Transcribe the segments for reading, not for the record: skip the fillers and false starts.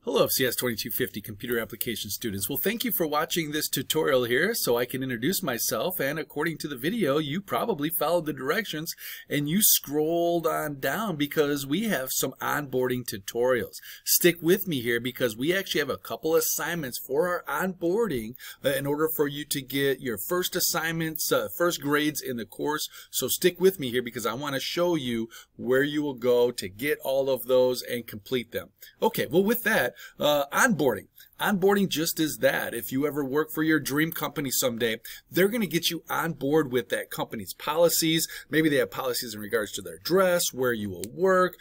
Hello, FCS 2250 computer application students. Well, thank you for watching this tutorial here so I can introduce myself, and according to the video, you probably followed the directions and you scrolled on down because we have some onboarding tutorials. Stick with me here because we actually have a couple assignments for our onboarding in order for you to get your first assignments, first grades in the course. So stick with me here because I want to show you where you will go to get all of those and complete them. Okay, well with that, onboarding. Onboarding just is that. If you ever work for your dream company someday, they're going to get you on board with that company's policies. Maybe they have policies in regards to their dress, where you will work,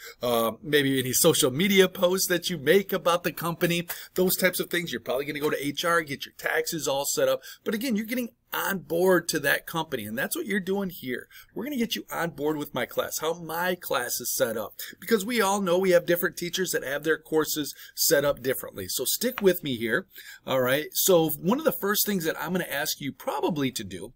maybe any social media posts that you make about the company, those types of things. You're probably going to go to HR, get your taxes all set up. But again, you're getting on board to that company, and that's what you're doing here. We're going to get you on board with my class, how my class is set up, because we all know we have different teachers that have their courses set up differently. So stick with me here. All right, so one of the first things that I'm going to ask you probably to do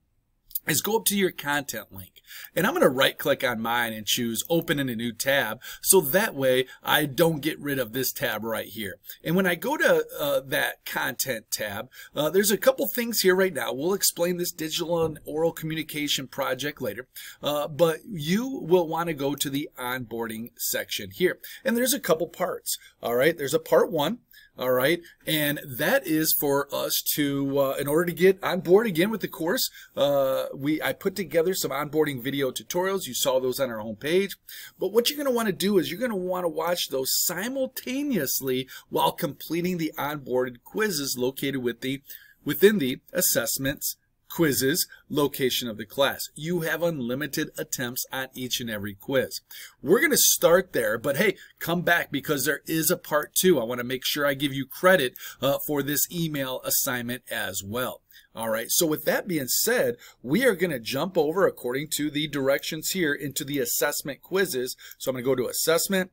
is go up to your content link, and I'm going to right click on mine and choose open in a new tab, so that way I don't get rid of this tab right here. And when I go to that content tab, there's a couple things here right now. We'll explain this digital and oral communication project later, but you will want to go to the onboarding section here, and there's a couple parts. All right, there's a part one. All right, and that is for us to, in order to get on board again with the course, I put together some onboarding video tutorials. You saw those on our homepage. But what you're going to want to do is you're going to want to watch those simultaneously while completing the onboarded quizzes located within the assessments quizzes location of the class. You have unlimited attempts on each and every quiz. We're going to start there, but hey, come back because there is a part two. I want to make sure I give you credit for this email assignment as well. All right, so with that being said, we are going to jump over according to the directions here into the assessment quizzes. So I'm going to go to assessment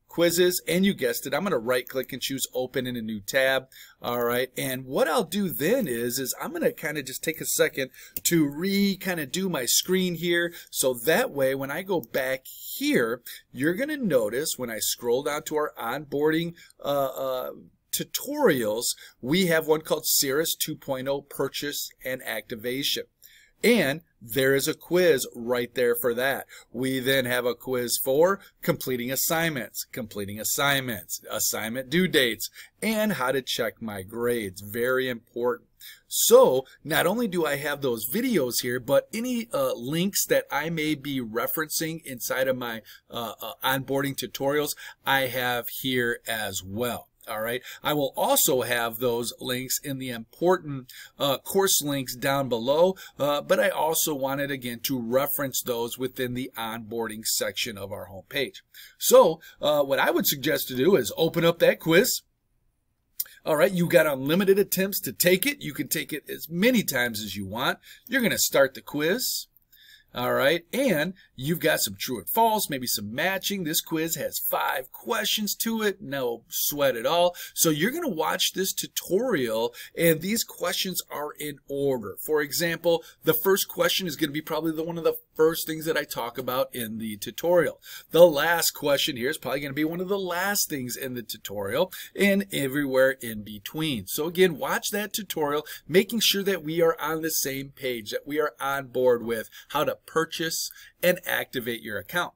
quizzes, and you guessed it, I'm going to right click and choose open in a new tab. All right, and what I'll do then is I'm going to kind of just take a second to kind of do my screen here, so that way when I go back here, you're going to notice when I scroll down to our onboarding tutorials, we have one called Cirrus 2.0 Purchase and Activation. And there is a quiz right there for that. We then have a quiz for completing assignments, assignment due dates, and how to check my grades. Very important. So not only do I have those videos here, but any links that I may be referencing inside of my onboarding tutorials, I have here as well. All right. I will also have those links in the important course links down below, but I also wanted again to reference those within the onboarding section of our homepage. So what I would suggest to do is open up that quiz. All right, you got unlimited attempts to take it. You can take it as many times as you want. You're going to start the quiz. All right, and you've got some true and false, maybe some matching. This quiz has 5 questions to it, no sweat at all. So you're going to watch this tutorial, and these questions are in order. For example, the first question is going to be probably one of the first things that I talk about in the tutorial. The last question here is probably going to be one of the last things in the tutorial, and everywhere in between. So again, watch that tutorial, making sure that we are on the same page, that we are on board with how to purchase and activate your account.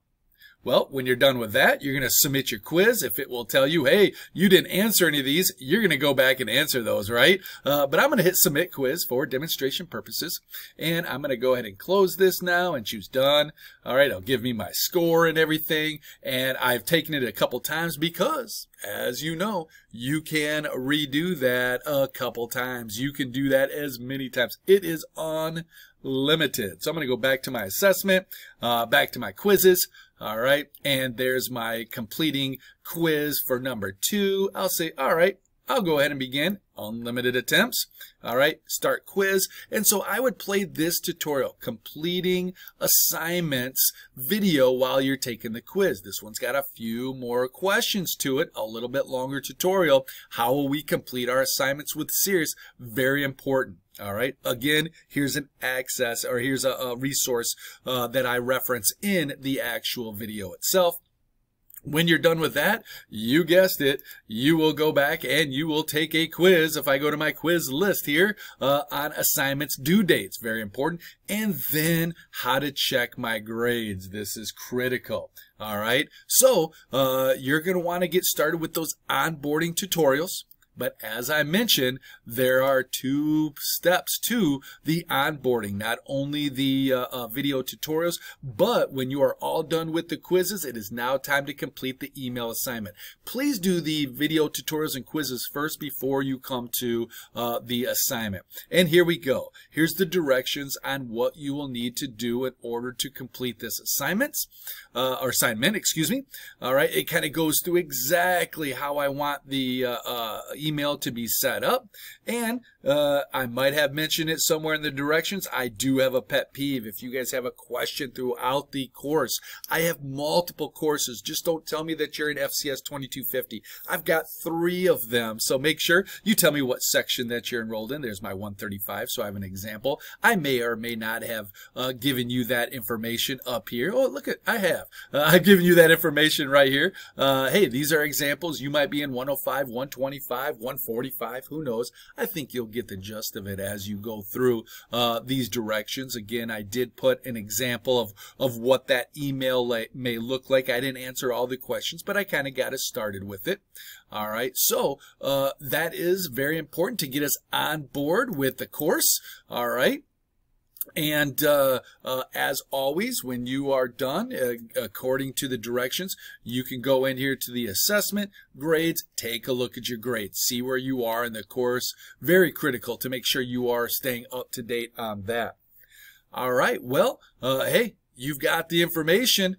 Well, when you're done with that, you're going to submit your quiz. If it will tell you, hey, you didn't answer any of these, you're going to go back and answer those, right? But I'm going to hit submit quiz for demonstration purposes. And I'm going to go ahead and close this now and choose done. All right, it'll give me my score and everything. And I've taken it a couple times because, as you know, you can redo that a couple times. You can do that as many times. It is unlimited. So I'm going to go back to my assessment, back to my quizzes. All right, and there's my completing quiz for number 2. I'll say, all right, I'll go ahead and begin. Unlimited attempts. All right, start quiz. And so I would play this tutorial, completing assignments video while you're taking the quiz. This one's got a few more questions to it, a little bit longer tutorial. How will we complete our assignments with Cirrus? Very important. All right, again, here's an access, or here's a resource that I reference in the actual video itself. When you're done with that, you guessed it, you will go back and you will take a quiz. If I go to my quiz list here on assignments due dates, very important, and then how to check my grades. This is critical. All right. So you're going to want to get started with those onboarding tutorials. But as I mentioned, there are 2 steps to the onboarding, not only the video tutorials, but when you are all done with the quizzes, it is now time to complete the email assignment. Please do the video tutorials and quizzes first before you come to the assignment. And here we go. Here's the directions on what you will need to do in order to complete this assignment, excuse me. All right, it kind of goes through exactly how I want the email to be set up, and I might have mentioned it somewhere in the directions. I do have a pet peeve. If you guys have a question throughout the course, I have multiple courses. Just don't tell me that you're in FCS 2250. I've got 3 of them, so make sure you tell me what section that you're enrolled in. There's my 135, so I have an example. I may or may not have given you that information up here. Oh, look at, I have. I've given you that information right here. Hey, these are examples. You might be in 105, 125, 145, who knows? I think you'll get the gist of it as you go through these directions. Again, I did put an example of what that email may look like. I didn't answer all the questions, but I kind of got us started with it. All right, so that is very important to get us on board with the course. All right. And as always, when you are done, according to the directions, you can go in here to the assessment, grades, take a look at your grades, see where you are in the course. Very critical to make sure you are staying up to date on that. All right, well, hey, you've got the information.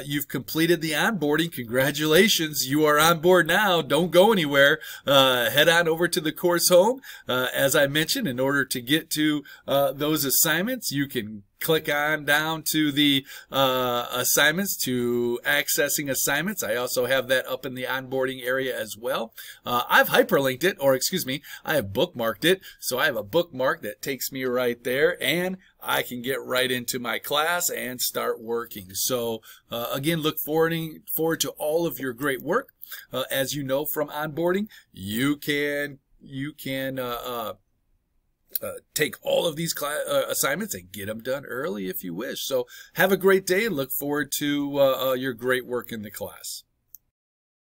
You've completed the onboarding. Congratulations. You are on board now. Don't go anywhere. Head on over to the course home. As I mentioned, in order to get to those assignments, you can click on down to the assignments to accessing assignments. I also have that up in the onboarding area as well. I've hyperlinked it, or excuse me, I have bookmarked it. So I have a bookmark that takes me right there, and I can get right into my class and start working. So again, look forward to all of your great work. As you know from onboarding, you can take all of these assignments and get them done early if you wish. So have a great day and look forward to your great work in the class.